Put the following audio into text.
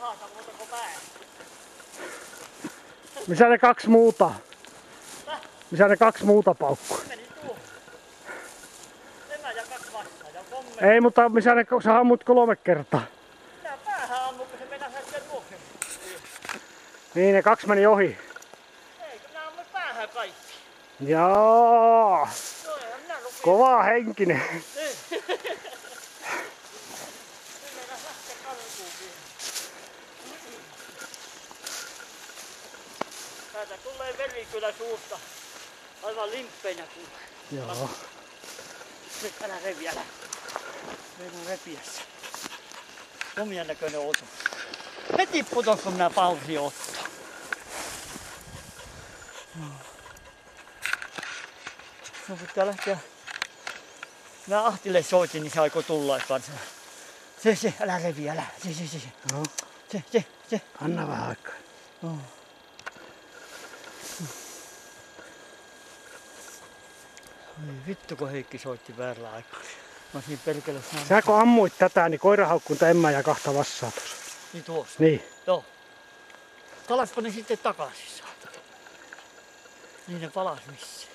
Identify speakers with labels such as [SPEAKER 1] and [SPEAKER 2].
[SPEAKER 1] tahansa, muuta kuin pää.
[SPEAKER 2] Missä ne kaksi muuta? Missä ne kaksi muuta paukkuu?
[SPEAKER 1] Meni tuo. Nämä ja kaksi vastaan ja komme.
[SPEAKER 2] Ei, mutta missä ne sä ammut 3 kertaa?
[SPEAKER 1] Minä päähän ammun, kun se mennä hetken vuoksi.
[SPEAKER 2] Niin, ne 2 meni ohi.
[SPEAKER 1] Ei, kun minä ammun päähän kaikki.
[SPEAKER 2] Jaa,
[SPEAKER 1] No eihän minä rupea.
[SPEAKER 2] kova henkinen.
[SPEAKER 1] Niin. Nyt mennä lähteä karkuun vielä. Täältä tulee veri kyllä suusta. Aivan limppeinä kuule.
[SPEAKER 2] Joo.
[SPEAKER 1] Nyt älä revi, älä. Meillä on repiässä. Omien näköinen otus. Heti putos, kun minä pausin ottaa. No pitää lähteä. Mä Ahtille soitin, niin se aikoi tulla kanssa. Se, älä revi, älä. Se.
[SPEAKER 2] Joo.
[SPEAKER 1] Se.
[SPEAKER 2] Anna vähän aikaa.
[SPEAKER 1] Oh. Ai vittu, kun Heikki soitti väärällä aikaa. Mä siinä perkele saanut.
[SPEAKER 2] Sä kun ammuit tätä, niin koira haukkunta emmää ja 2 vassaa tuossa.
[SPEAKER 1] Niin tuossa.
[SPEAKER 2] Niin.
[SPEAKER 1] Joo. Palaspa ne sitten takaisin saat. Niin ne palas missä.